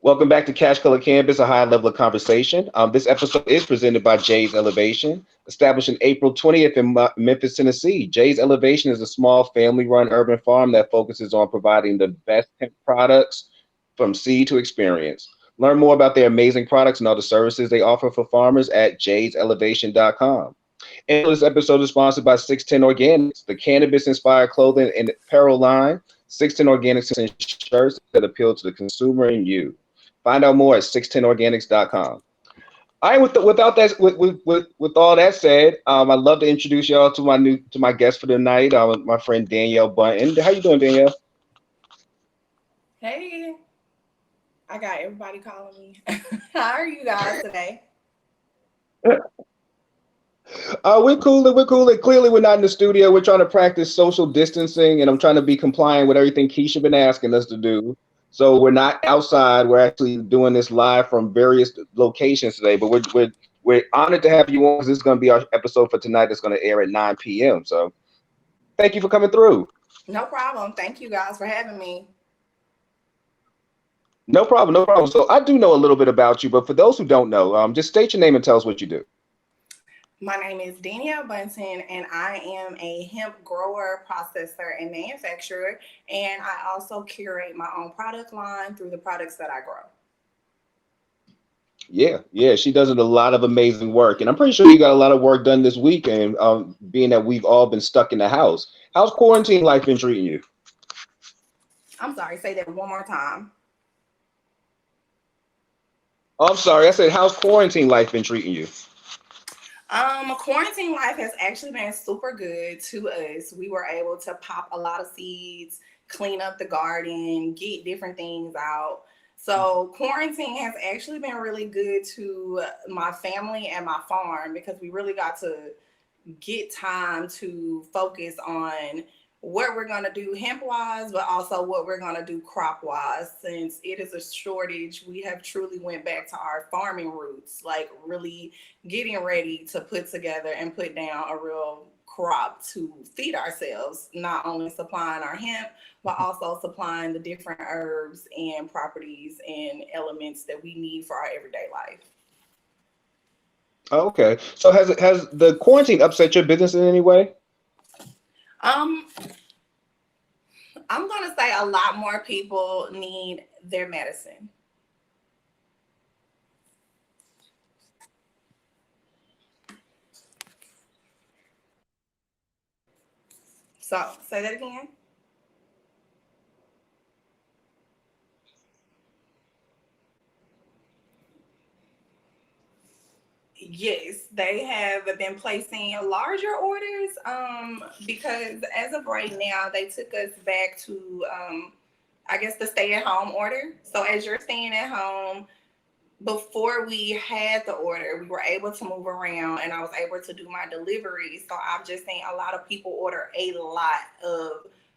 Welcome back to Cash Color Canvas, a high level of conversation. This episode is presented by Jades Elevation, established in April 20th in Memphis, Tennessee. Jades Elevation is a small family run urban farm that focuses on providing the best hemp products from seed to experience. Learn more about their amazing products and all the services they offer for farmers at jadeselevation.com. And this episode is sponsored by 610 Organics, the cannabis inspired clothing and apparel line. 610 Organics and shirts that appeal to the consumer and you. Find out more at 610organics.com. All right, without that, with all that said, I'd love to introduce y'all to my guest for the night, my friend Danielle Buynton. How you doing, Danielle? Hey, I got everybody calling me. How are you guys today? We're cool. We're cool. Clearly, we're not in the studio. We're trying to practice social distancing, and I'm trying to be compliant with everything Keisha been asking us to do. So we're not outside. We're actually doing this live from various locations today. But we're honored to have you on, because this is going to be our episode for tonight. That's going to air at 9 p.m. So thank you for coming through. No problem. Thank you guys for having me. No problem. No problem. So I do know a little bit about you, but for those who don't know, just state your name and tell us what you do. My name is Danielle Buynton, and I am a hemp grower, processor, and manufacturer. And I also curate my own product line through the products that I grow. Yeah, she does a lot of amazing work, and I'm pretty sure you got a lot of work done this weekend. Being that we've all been stuck in the house, how's quarantine life been treating you? I'm sorry, say that one more time. Oh, I'm sorry, I said how's quarantine life been treating you? Quarantine life has actually been super good to us. We were able to pop a lot of seeds, clean up the garden, get different things out. So quarantine has actually been really good to my family and my farm, because we really got to get time to focus on what we're going to do hemp wise, but also what we're going to do crop wise. Since it is a shortage, we have truly went back to our farming roots, like really getting ready to put together and put down a real crop to feed ourselves, not only supplying our hemp, but also supplying the different herbs and properties and elements that we need for our everyday life. Oh, okay, so has the quarantine upset your business in any way? Um, I'm going to say a lot more people need their medicine. So, say that again. Yes, they have been placing larger orders because as of right now, they took us back to, I guess, the stay at home order. So, as you're staying at home, before we had the order, we were able to move around and I was able to do my delivery. So I've just seen a lot of people order a lot of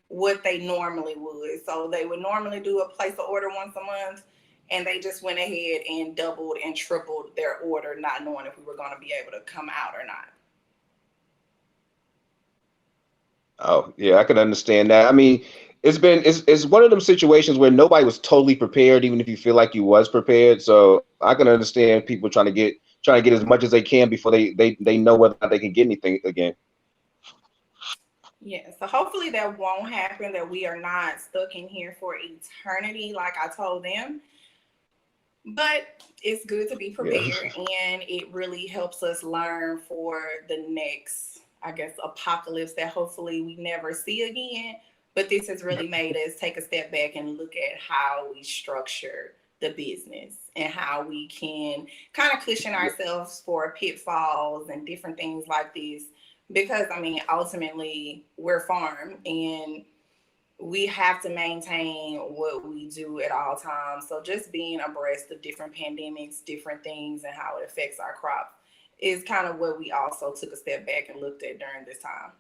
what they normally would. So they would normally do a place of order once a month, and they just went ahead and doubled and tripled their order, not knowing if we were going to be able to come out or not. Oh, yeah, I can understand that. I mean, it's one of them situations where nobody was totally prepared, even if you feel like you was prepared. So I can understand people trying to get as much as they can before they know whether or not they can get anything again. Yeah, so hopefully that won't happen, that we are not stuck in here for eternity, like I told them. But it's good to be Yeah. prepared, and it really helps us learn for the next, I guess, apocalypse that hopefully we never see again. But this has really made us take a step back and look at how we structure the business and how we can kind of cushion ourselves for pitfalls and different things like this. Because, I mean, ultimately, we're farm, and we have to maintain what we do at all times. So just being abreast of different pandemics, different things, and how it affects our crop is kind of what we also took a step back and looked at during this time.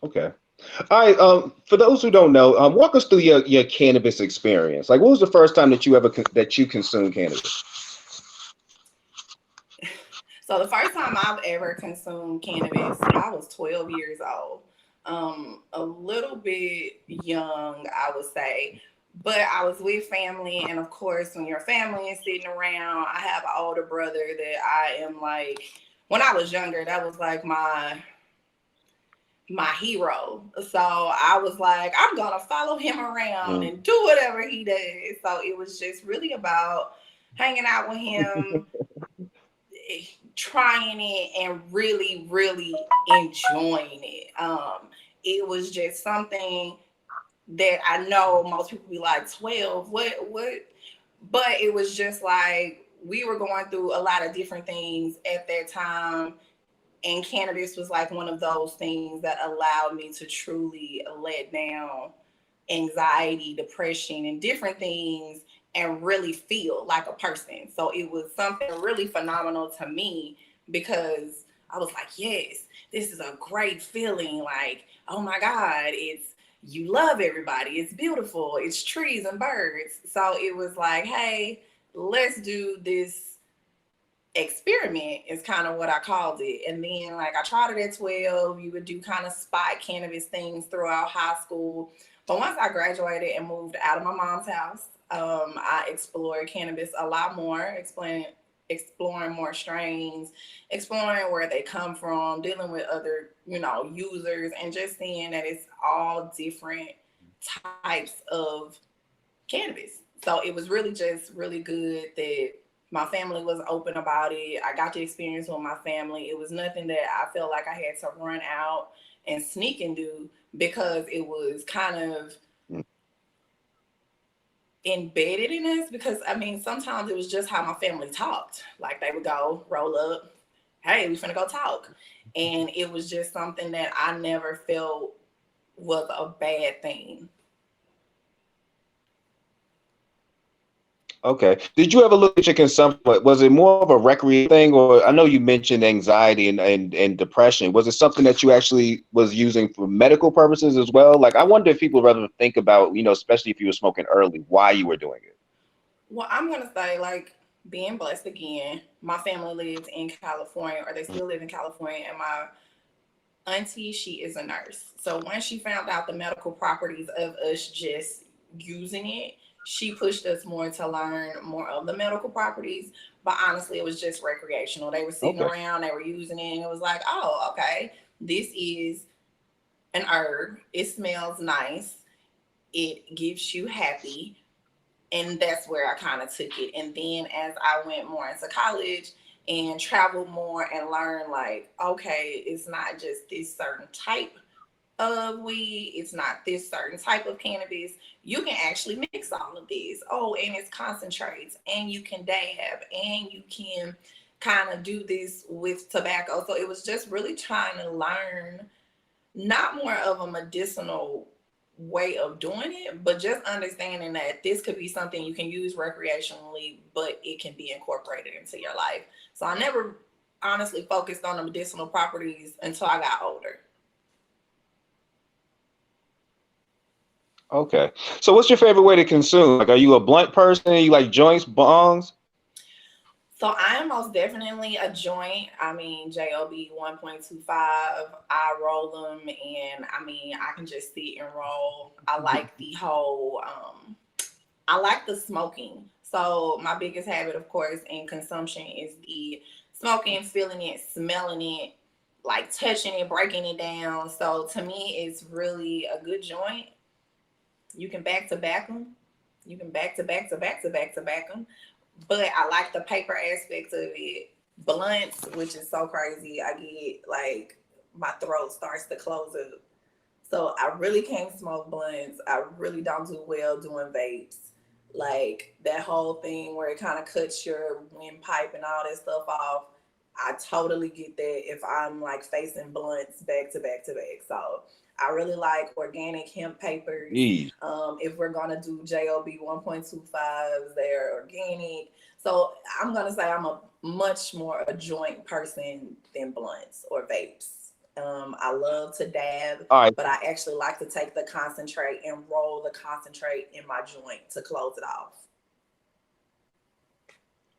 Okay. All right. For those who don't know, walk us through your cannabis experience. Like, what was the first time that that you consumed cannabis? So the first time I've ever consumed cannabis, I was 12 years old. A little bit young, I would say. But I was with family, and of course, when your family is sitting around, I have an older brother that I am like, when I was younger, that was like my hero. So I was like, I'm gonna follow him around and do whatever he does. So it was just really about hanging out with him, trying it, and really, really enjoying it. It was just something that I know most people be like, 12, what? But it was just like we were going through a lot of different things at that time. And cannabis was like one of those things that allowed me to truly let down anxiety, depression, and different things and really feel like a person. So it was something really phenomenal to me because I was like, yes, this is a great feeling. Like, oh my God, you love everybody. It's beautiful. It's trees and birds. So it was like, hey, let's do this experiment is kind of what I called it. And then like I tried it at 12. You would do kind of spot cannabis things throughout high school. But once I graduated and moved out of my mom's house, I explored cannabis a lot more, exploring more strains, exploring where they come from, dealing with other, users, and just seeing that it's all different types of cannabis. So it was really just really good that my family was open about it. I got to experience with my family. It was nothing that I felt like I had to run out and sneak and do because it was kind of embedded in us. Because I mean, sometimes it was just how my family talked. Like they would go roll up, hey, we finna go talk. And it was just something that I never felt was a bad thing. Okay. Did you ever look at your consumption? Was it more of a recreational thing, or I know you mentioned anxiety and depression. Was it something that you actually was using for medical purposes as well? Like, I wonder if people rather think about, especially if you were smoking early, why you were doing it. Well, I'm gonna say like being blessed again. My family lives in California, or they still live in California, and my auntie, she is a nurse. So when she found out the medical properties of us just using it, she pushed us more to learn more of the medical properties. But honestly, it was just recreational. They were sitting Okay. around, they were using it, and it was like, oh, okay, this is an herb. It smells nice. It gives you happy. And that's where I kind of took it. And then as I went more into college and traveled more and learned, like, okay, it's not just this certain type of weed, it's not this certain type of cannabis. You can actually mix all of these. Oh, and it's concentrates, and you can dab, and you can kind of do this with tobacco. So it was just really trying to learn not more of a medicinal way of doing it, but just understanding that this could be something you can use recreationally, but it can be incorporated into your life. So I never honestly focused on the medicinal properties until I got older. Okay. So what's your favorite way to consume? Like, are you a blunt person? You like joints, bongs? So I am most definitely a joint. I mean, JOB 1.25. I roll them, and I mean, I can just sit and roll. I like the whole I like the smoking. So my biggest habit, of course, in consumption is the smoking, feeling it, smelling it, like touching it, breaking it down. So to me, it's really a good joint. You can back to back them. You can back to back to back to back to back them. But I like the paper aspect of it. Blunts, which is so crazy. I get like my throat starts to close up. So I really can't smoke blunts. I really don't do well doing vapes. Like that whole thing where it kind of cuts your windpipe and all that stuff off. I totally get that if I'm like facing blunts back to back to back. So I really like organic hemp papers. Jeez. If we're gonna do JOB 1.25s, they're organic. So I'm gonna say I'm a much more a joint person than blunts or vapes. I love to dab, All right. but I actually like to take the concentrate and roll the concentrate in my joint to close it off.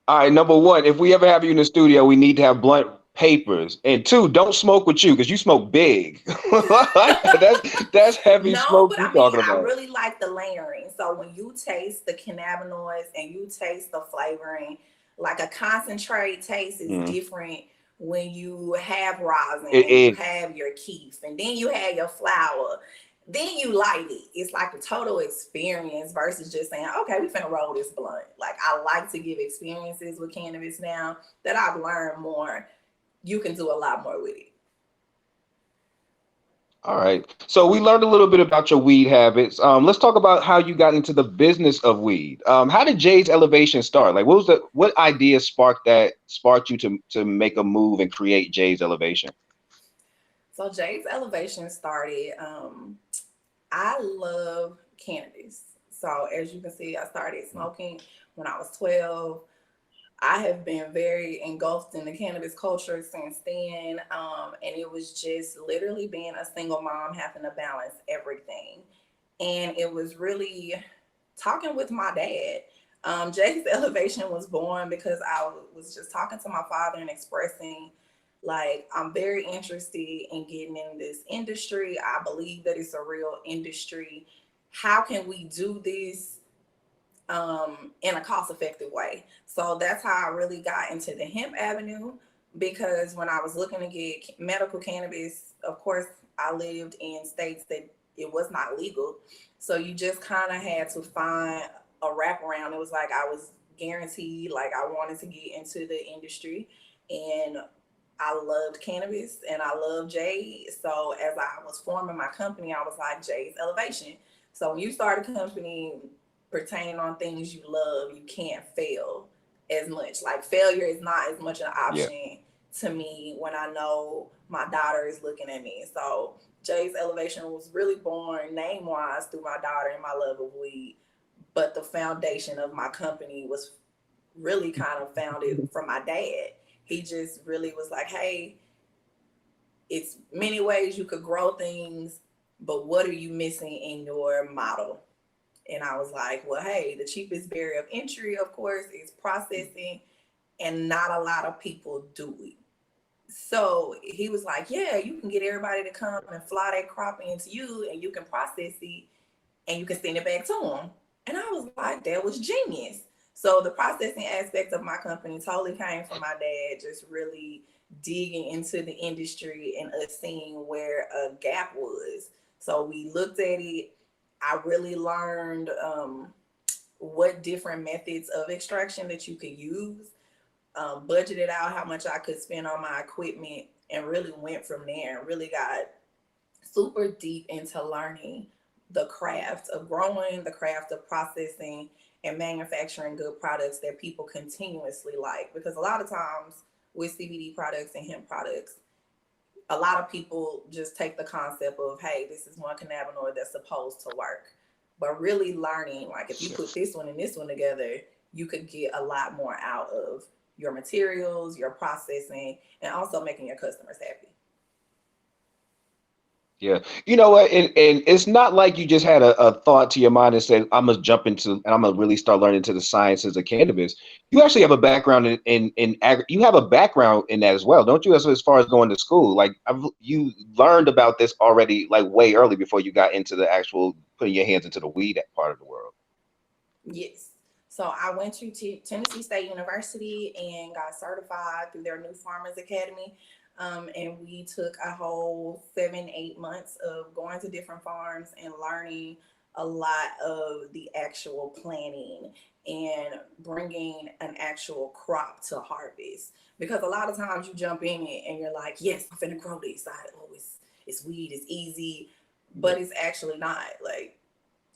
All right. Number one, if we ever have you in the studio, we need to have blunt papers, and two, don't smoke with you because you smoke big. That's heavy No, smoke but you I mean, talking I about. really like the layering. So when you taste the cannabinoids and you taste the flavoring, like a concentrate taste is Mm. different when you have rosin It and you is. have your keef and then you have your flower. Then you light it. It's like a total experience versus just saying, okay, we finna roll this blunt. Like I like to give experiences with cannabis now that I've learned more. You can do a lot more with it. All right. So we learned a little bit about your weed habits. Let's talk about how you got into the business of weed. How did Jades Elevation start? Like, what idea sparked you to make a move and create Jades Elevation? So Jade's Elevation started. I love cannabis. So as you can see, I started smoking when I was 12. I have been very engulfed in the cannabis culture since then. And it was just literally being a single mom having to balance everything. And it was really talking with my dad. Jade's Elevation was born because I was just talking to my father and expressing, like, I'm very interested in getting in this industry. I believe that it's a real industry. How can we do this in a cost effective way? So that's how I really got into the hemp avenue, because when I was looking to get medical cannabis, of course, I lived in states that it was not legal. So you just kind of had to find a wraparound. It was like I was guaranteed, like I wanted to get into the industry, and I loved cannabis and I loved Jade. So as I was forming my company, I was like, Jades Elevation. So when you start a company pertaining on things you love, you can't fail as much. Like failure is not as much an Yeah. option to me when I know my daughter is looking at me. So Jades Elevation was really born name wise through my daughter and my love of weed. But the foundation of my company was really kind of founded from my dad. He just really was like, hey, it's many ways you could grow things, but what are you missing in your model? And I was like, well, hey, the cheapest barrier of entry, of course, is processing, and not a lot of people do it. So he was like, yeah, you can get everybody to come and fly that crop into you, and you can process it, and you can send it back to them. And I was like, that was genius. So the processing aspect of my company totally came from my dad, just really digging into the industry and us seeing where a gap was. So we looked at it. I really learned what different methods of extraction that you could use, budgeted out how much I could spend on my equipment, and really went from there and really got super deep into learning the craft of growing, the craft of processing, and manufacturing good products that people continuously like. Because a lot of times with CBD products and hemp products, a lot of people just take the concept of, hey, this is one cannabinoid that's supposed to work. But really learning, like if you put this one and this one together, you could get a lot more out of your materials, your processing, and also making your customers happy. Yeah. You know what? And it's not like you just had a thought to your mind and said, I'm gonna jump into and I'm gonna really start learning into the sciences of cannabis. You actually have a background you have a background in that as well, don't you? As far as going to school, like you learned about this already like way early before you got into the actual putting your hands into the weed part of the world. Yes. So I went to Tennessee State University and got certified through their new Farmers Academy. And we took a whole 7, 8 months of going to different farms and learning a lot of the actual planning and bringing an actual crop to harvest. Because a lot of times you jump in it and you're like, yes, I'm finna grow this. It's weed, it's easy, Yeah. but it's actually not. Like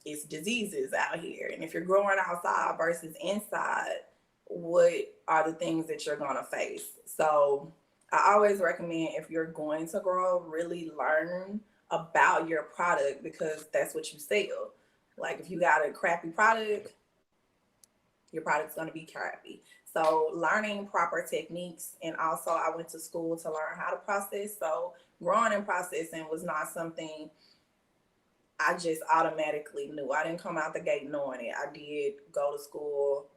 it's diseases out here. And if you're growing outside versus inside, what are the things that you're going to face? So I always recommend, if you're going to grow, really learn about your product, because that's what you sell. Like if you got a crappy product, your product's going to be crappy. So learning proper techniques, and also I went to school to learn how to process. So growing and processing was not something I just automatically knew. I didn't come out the gate knowing it. I did go to school,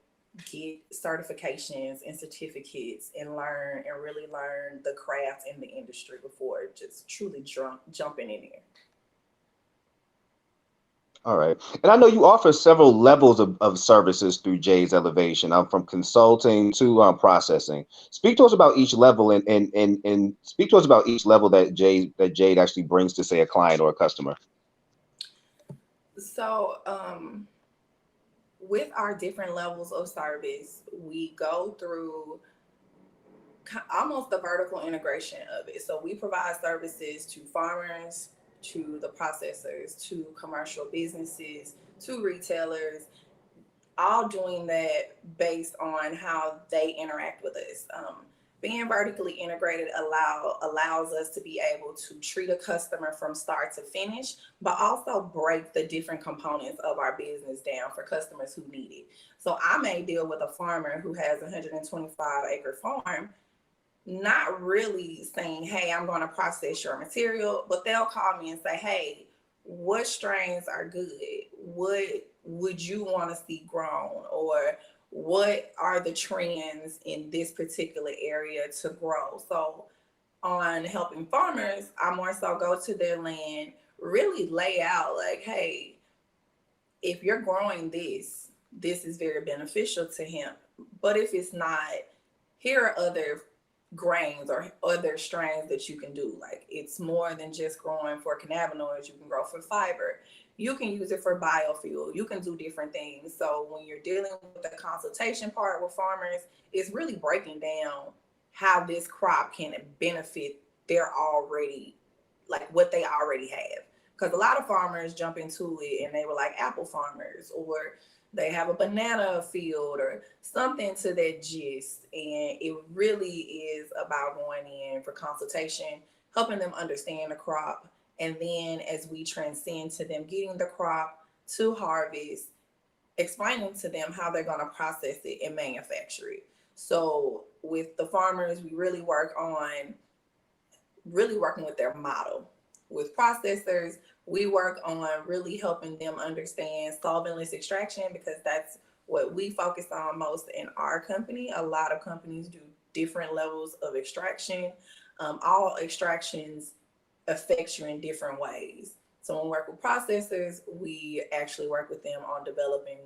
get certifications and certificates and learn and really learn the craft in the industry before just truly jumping in there. All right. And I know you offer several levels of services through Jades Elevation, from consulting to processing. Speak to us about each level and speak to us about each level that Jade actually brings to, say, a client or a customer. So, with our different levels of service, we go through almost the vertical integration of it. So we provide services to farmers, to the processors, to commercial businesses, to retailers, all doing that based on how they interact with us. Being vertically integrated allows us to be able to treat a customer from start to finish, but also break the different components of our business down for customers who need it. So I may deal with a farmer who has a 125-acre farm, not really saying, hey, I'm going to process your material, but they'll call me and say, hey, what strains are good? What would you want to see grown? Or what are the trends in this particular area to grow? So on helping farmers, I more so go to their land, really lay out like, hey, if you're growing this is very beneficial to him. But if it's not, here are other grains or other strains that you can do. Like, it's more than just growing for cannabinoids. You can grow for fiber. You can use it for biofuel. You can do different things. So when you're dealing with the consultation part with farmers, it's really breaking down how this crop can benefit their already, like what they already have. Because a lot of farmers jump into it and they were like apple farmers, or they have a banana field or something to that gist. And it really is about going in for consultation, helping them understand the crop. And then as we transcend to them getting the crop to harvest, explaining to them how they're going to process it and manufacture it. So with the farmers, we really work on really working with their model. With processors, we work on really helping them understand solventless extraction, because that's what we focus on most in our company. A lot of companies do different levels of extraction. All extractions affect you in different ways. So when we work with processors, we actually work with them on developing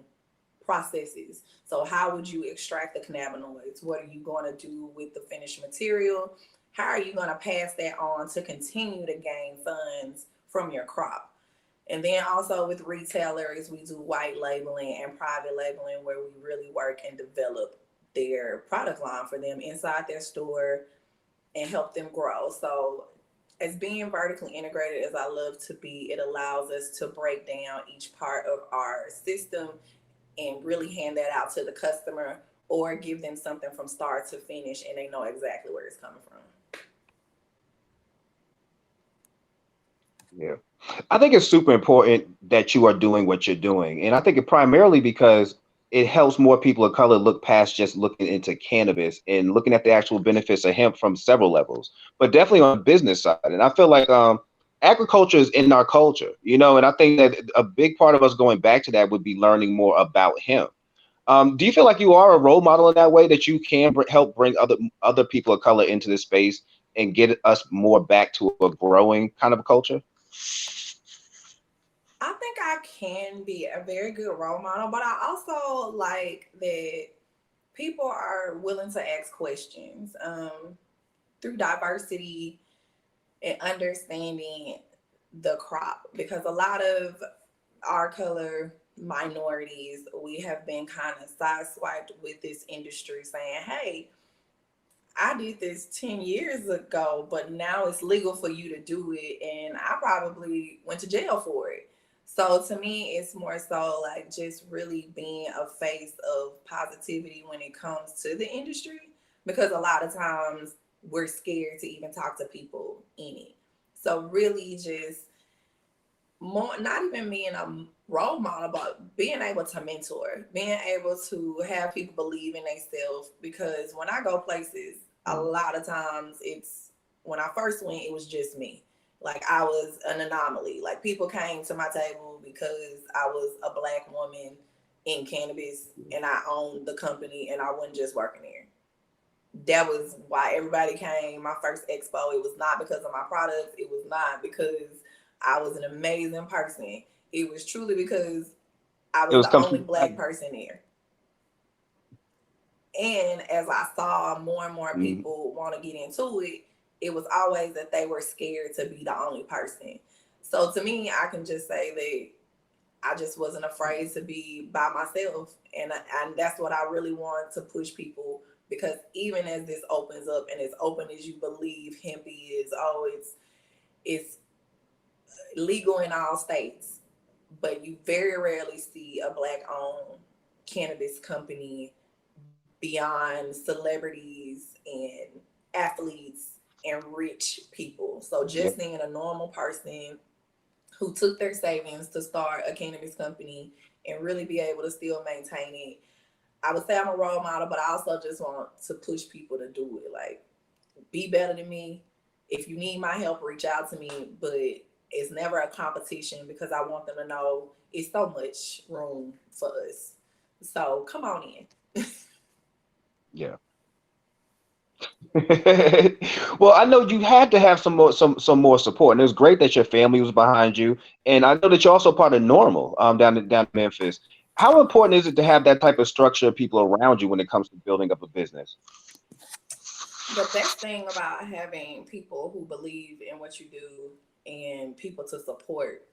processes. So how would you extract the cannabinoids? What are you going to do with the finished material? How are you going to pass that on to continue to gain funds from your crop? And then also with retailers, we do white labeling and private labeling, where we really work and develop their product line for them inside their store and help them grow. So as being vertically integrated as I love to be, it allows us to break down each part of our system and really hand that out to the customer, or give them something from start to finish and they know exactly where it's coming from. Yeah. I think it's super important that you are doing what you're doing. And I think it primarily because it helps more people of color look past just looking into cannabis and looking at the actual benefits of hemp from several levels, but definitely on the business side. And I feel like agriculture is in our culture, and I think that a big part of us going back to that would be learning more about hemp. Do you feel like you are a role model in that way, that you can help bring other people of color into this space and get us more back to a growing kind of a culture? I think I can be a very good role model, but I also like that people are willing to ask questions through diversity and understanding the crop, because a lot of our color minorities, we have been kind of sideswiped with this industry saying, hey, I did this 10 years ago, but now it's legal for you to do it. And I probably went to jail for it. So to me, it's more so like just really being a face of positivity when it comes to the industry, because a lot of times we're scared to even talk to people in it. So really just more, not even being a role model, but being able to mentor, being able to have people believe in themselves. Because when I go places, a lot of times when I first went, it was just me. Like, I was an anomaly. Like, people came to my table because I was a Black woman in cannabis and I owned the company and I wasn't just working there. That was why everybody came. My first expo, it was not because of my products. It was not because I was an amazing person. It was truly because I It was was the only company. Black person there. And as I saw more and more people want to get into it, it was always that they were scared to be the only person. So to me, I can just say that I just wasn't afraid to be by myself. And that's what I really want to push people, because even as this opens up and as open as you believe hemp is, it's legal in all states, but you very rarely see a Black-owned cannabis company beyond celebrities and athletes and rich people. So just being a normal person who took their savings to start a cannabis company and really be able to still maintain it. I would say I'm a role model, but I also just want to push people to do it. Like, be better than me. If you need my help, reach out to me, but it's never a competition, because I want them to know it's so much room for us. So come on in. Yeah. Well, I know you had to have some more support, and it was great that your family was behind you. And I know that you're also part of Normal down in Memphis. How important is it to have that type of structure of people around you when it comes to building up a business? The best thing about having people who believe in what you do and people to support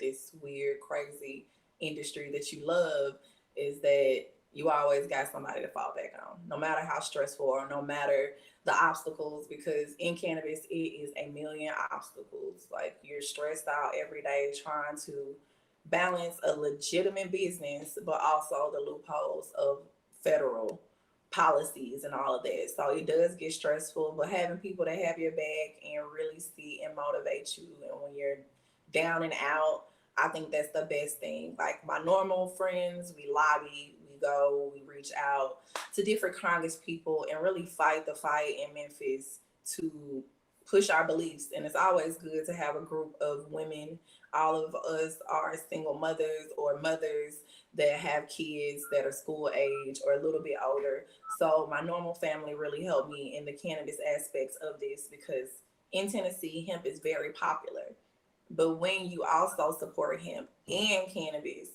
this weird, crazy industry that you love is that you always got somebody to fall back on, no matter how stressful or no matter the obstacles, because in cannabis, it is a million obstacles. Like, you're stressed out every day trying to balance a legitimate business, but also the loopholes of federal policies and all of that. So it does get stressful, but having people that have your back and really see and motivate you, and when you're down and out, I think that's the best thing. Like, my normal friends, we lobby, we go, we reach out to different Congress people and really fight the fight in Memphis to push our beliefs. And it's always good to have a group of women. All of us are single mothers or mothers that have kids that are school age or a little bit older. So my normal family really helped me in the cannabis aspects of this, because in Tennessee, hemp is very popular. But when you also support hemp and cannabis,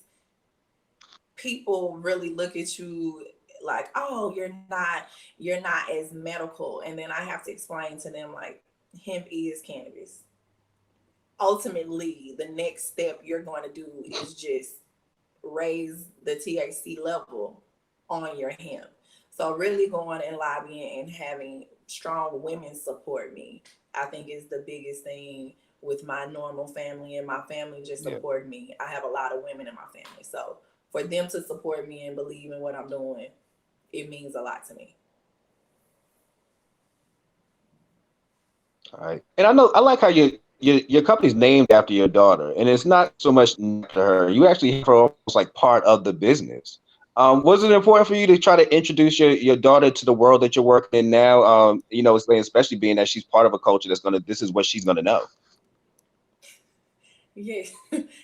people really look at you like, oh, you're not as medical. And then I have to explain to them, like, hemp is cannabis. Ultimately, the next step you're going to do is just raise the THC level on your hemp. So really going and lobbying and having strong women support me, I think, is the biggest thing with my normal family, and my family just Yeah. support me. I have a lot of women in my family. So for them to support me and believe in what I'm doing, it means a lot to me. All right. And I like how your company's named after your daughter, and it's not so much after her. You actually have her almost like part of the business. Was it important for you to try to introduce your daughter to the world that you're working in now? Especially being that she's part of a culture this is what she's gonna know. Yes,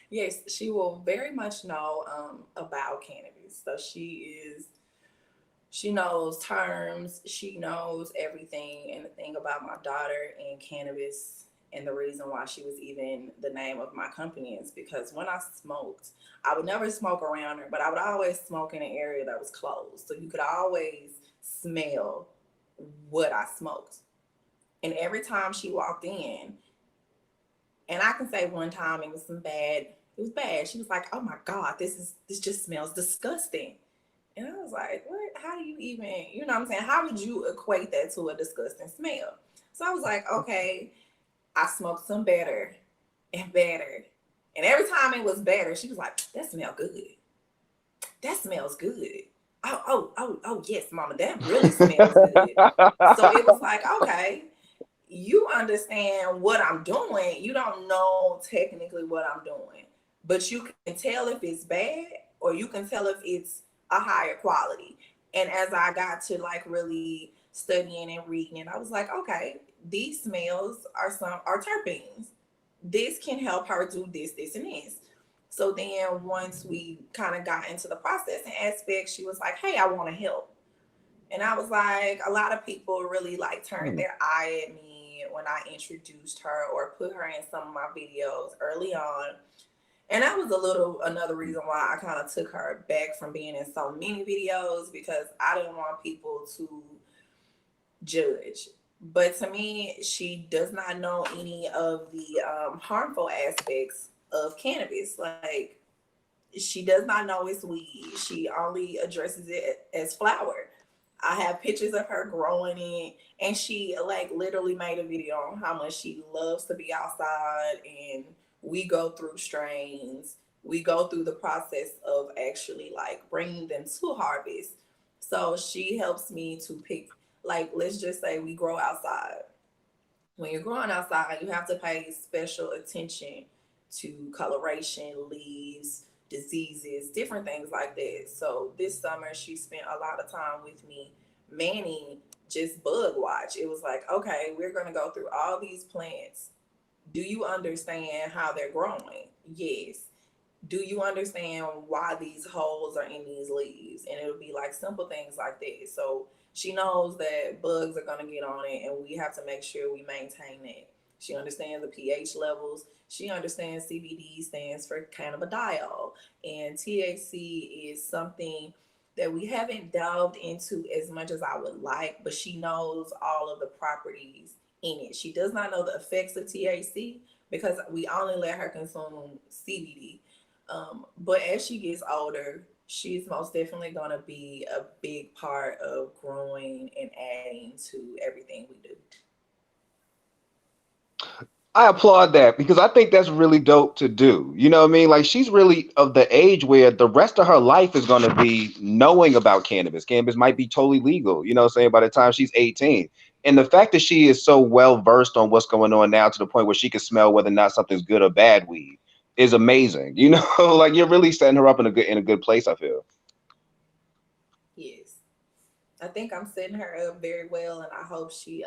yes, she will very much know about cannabis. So she knows terms, she knows everything. And the thing about my daughter and cannabis, and the reason why she was even the name of my company, is because when I smoked, I would never smoke around her, but I would always smoke in an area that was closed. So you could always smell what I smoked. And every time she walked in, and I can say one time it was bad. She was like, "Oh my God, this just smells disgusting." And I was like, "What? How do you even, you know what I'm saying? How would you equate that to a disgusting smell?" So I was like, okay, I smoked some better and better. And every time it was better, she was like, "That smells good. That smells good. Oh, yes, mama, that really smells good." So it was like, okay, you understand what I'm doing. You don't know technically what I'm doing, but you can tell if it's bad or you can tell if it's a higher quality. And as I got to like really studying and reading it, I was like, okay, these smells are terpenes. This can help her do this, this, and this. So then once we kind of got into the processing aspect, she was like, hey, I want to help. And I was like, a lot of people really like turned their eye at me when I introduced her or put her in some of my videos early on. And that was another reason why I kind of took her back from being in so many videos, because I didn't want people to judge. But to me, she does not know any of the harmful aspects of cannabis. Like, she does not know it's weed. She only addresses it as flower. I have pictures of her growing it, and she like literally made a video on how much she loves to be outside, and we go through strains. We go through the process of actually like bringing them to harvest. So she helps me to pick, like, let's just say we grow outside. When you're growing outside, you have to pay special attention to coloration, leaves, diseases, different things like that. So this summer, she spent a lot of time with me manning just bug watch. It was like, okay, we're going to go through all these plants. Do you understand how they're growing? Yes. Do you understand why these holes are in these leaves? And it'll be like simple things like that. So she knows that bugs are going to get on it, and we have to make sure we maintain that. She understands the pH levels. She understands CBD stands for cannabidiol, and THC is something that we haven't delved into as much as I would like, but she knows all of the properties in it. She does not know the effects of THC because we only let her consume CBD. But as she gets older, she's most definitely going to be a big part of growing and adding to everything we do. I applaud that because I think that's really dope to do. You know what I mean? Like she's really of the age where the rest of her life is going to be knowing about cannabis. Cannabis might be totally legal, you know what I'm saying, by the time she's 18. And the fact that she is so well versed on what's going on now to the point where she can smell whether or not something's good or bad weed is amazing. You know, like you're really setting her up in a good place, I feel. Yes. I think I'm setting her up very well, and I hope she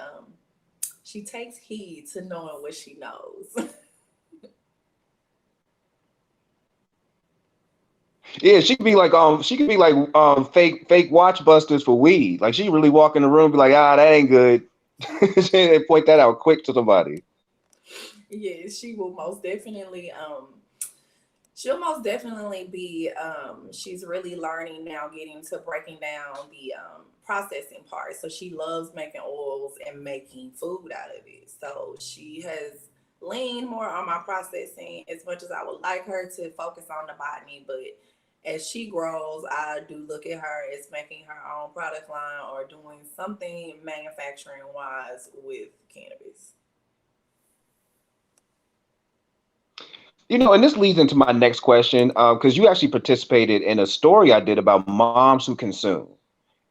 takes heed to knowing what she knows. Yeah, she could be like fake watch busters for weed. Like she really walk in the room, be like, ah, that ain't good. They point that out quick to somebody. Yes, she'll most definitely be she's really learning now, getting to breaking down the processing part. So she loves making oils and making food out of it. So she has leaned more on my processing as much as I would like her to focus on the botany, but as she grows, I do look at her as making her own product line or doing something manufacturing wise with cannabis. You know, and this leads into my next question, because you actually participated in a story I did about moms who consume.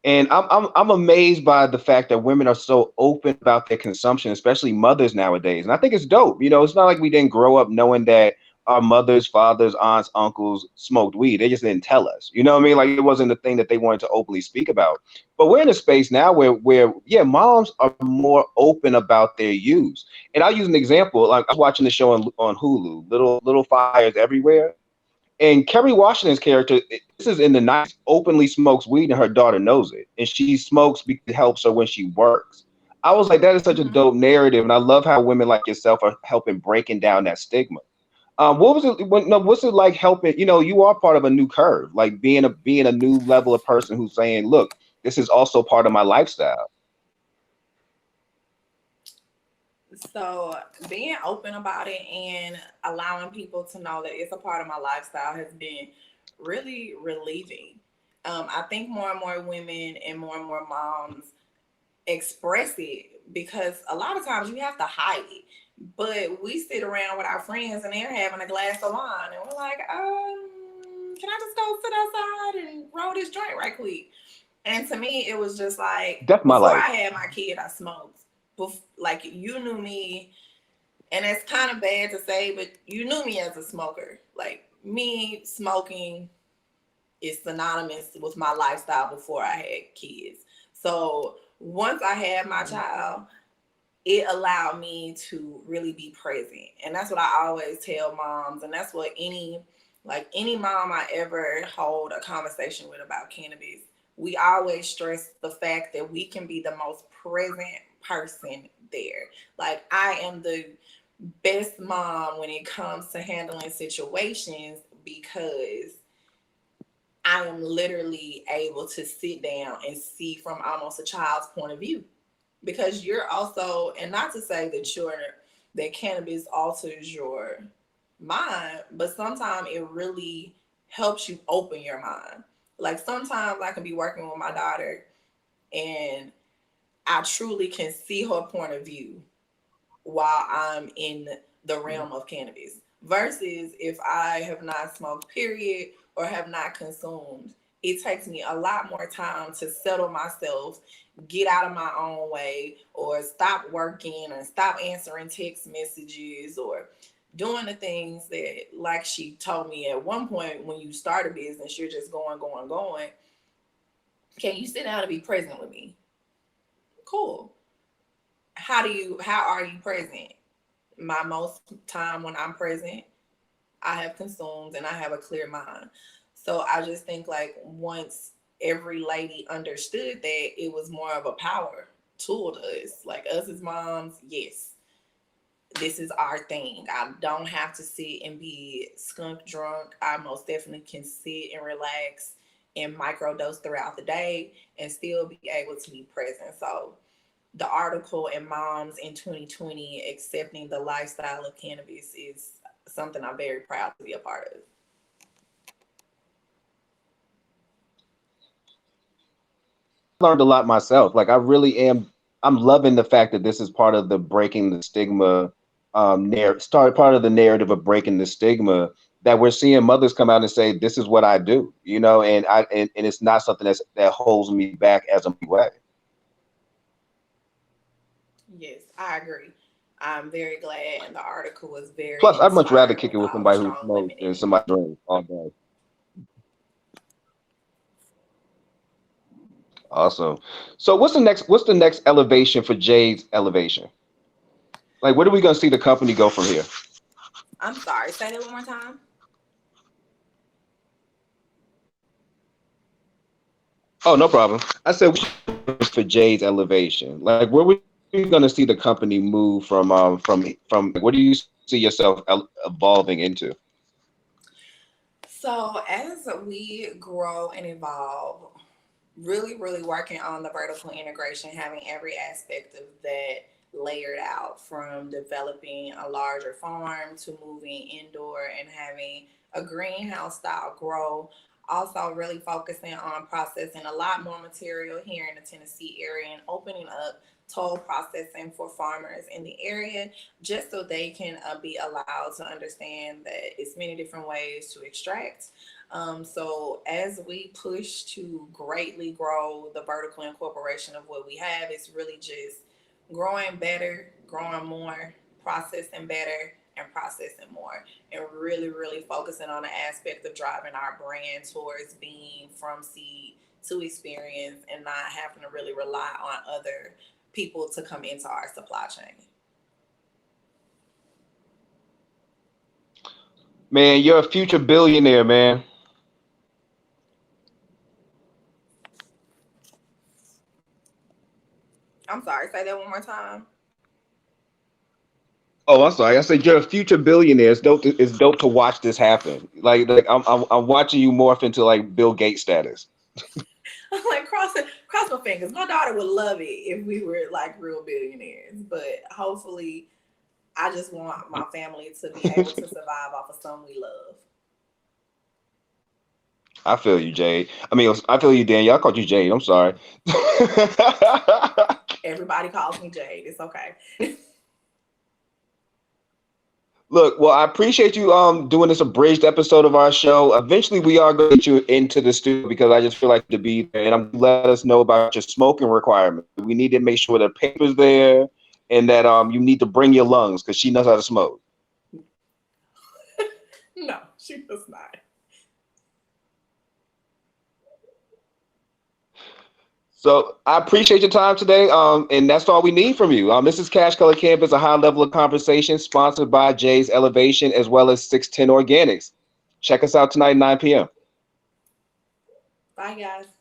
And I'm amazed by the fact that women are so open about their consumption, especially mothers nowadays. And I think it's dope. You know, it's not like we didn't grow up knowing that our mothers, fathers, aunts, uncles smoked weed. They just didn't tell us. You know what I mean? Like it wasn't the thing that they wanted to openly speak about. But we're in a space now where yeah, moms are more open about their use. And I'll use an example. Like I was watching the show on Hulu, Little Fires Everywhere. And Kerry Washington's character, this is in the 90s, openly smokes weed and her daughter knows it. And she smokes because it helps her when she works. I was like, that is such a Mm-hmm. dope narrative. And I love how women like yourself are helping breaking down that stigma. What was it? No, what's it like helping? You know, you are part of a new curve, like being a new level of person who's saying, look, this is also part of my lifestyle. So being open about it and allowing people to know that it's a part of my lifestyle has been really relieving. I think more and more women and more moms express it because a lot of times you have to hide it. But we sit around with our friends and they're having a glass of wine and we're like, can I just go sit outside and roll this joint right quick? And to me, it was just like That's my before life. I had my kid, I smoked. Like you knew me, and it's kind of bad to say, but you knew me as a smoker. Like me smoking is synonymous with my lifestyle before I had kids. So once I had my child, it allowed me to really be present. And that's what I always tell moms. And that's what any Like any mom I ever hold a conversation with about cannabis, we always stress the fact that we can be the most present person there. Like I am the best mom when it comes to handling situations because I am literally able to sit down and see from almost a child's point of view. Because you're also, and not to say that cannabis alters your mind, but sometimes it really helps you open your mind. Like sometimes I can be working with my daughter and I truly can see her point of view while I'm in the realm of cannabis. Versus if I have not smoked, period, or have not consumed, it takes me a lot more time to settle myself, get out of my own way, or stop working or stop answering text messages or doing the things that, like she told me at one point, when you start a business, you're just going, going, going. Can you sit down and be present with me? Cool. How are you present? My most time when I'm present, I have consumed and I have a clear mind. So I just think like once every lady understood that, it was more of a power tool to us. Like us as moms, yes, this is our thing. I don't have to sit and be skunk drunk. I most definitely can sit and relax and microdose throughout the day and still be able to be present. So the article in Moms in 2020 accepting the lifestyle of cannabis is something I'm very proud to be a part of. Learned a lot myself. Like I really am. I'm loving the fact that this is part of the breaking the stigma part of the narrative of breaking the stigma, that we're seeing mothers come out and say, this is what I do, and it's not something that holds me back as a way. Yes, I agree. I'm very glad, and the article was very Plus, I'd much rather inspiring kick with it with all the somebody who strong smokes women in than it. somebody who drinks all day. Awesome. So what's the next elevation for Jade's Elevation? Like, where are we gonna see the company go from here? I'm sorry, say that one more time. Oh, no problem. I said for Jade's Elevation. Like, where we gonna see the company move from where do you see yourself evolving into? So as we grow and evolve, really, really working on the vertical integration, having every aspect of that layered out, from developing a larger farm to moving indoor and having a greenhouse style grow. Also, really focusing on processing a lot more material here in the Tennessee area and opening up toll processing for farmers in the area, just so they can be allowed to understand that it's many different ways to extract. So as we push to greatly grow the vertical incorporation of what we have, it's really just growing better, growing more, processing better, and processing more, and really, really focusing on the aspect of driving our brand towards being from seed to experience and not having to really rely on other people to come into our supply chain. Man, you're a future billionaire, man. I'm sorry, say that one more time. Oh, I'm sorry. I said you're a future billionaire. It's dope to watch this happen. Like I'm watching you morph into like Bill Gates status. Like cross my fingers. My daughter would love it if we were like real billionaires, but hopefully, I just want my family to be able to survive off of something we love. I feel you, Jade. I mean, I feel you, Danielle. I called you Jade. I'm sorry. Everybody calls me Jade. It's okay. Look, well, I appreciate you doing this abridged episode of our show. Eventually, we are going to get you into the studio because I just feel like to be there, and I'm gonna let us know about your smoking requirement. We need to make sure the paper's there, and that you need to bring your lungs because she knows how to smoke. No, she does not. So I appreciate your time today, and that's all we need from you. This is Cash Color Campus, a high level of conversation sponsored by Jades Elevation as well as 610 Organics. Check us out tonight, 9 p.m. Bye, guys.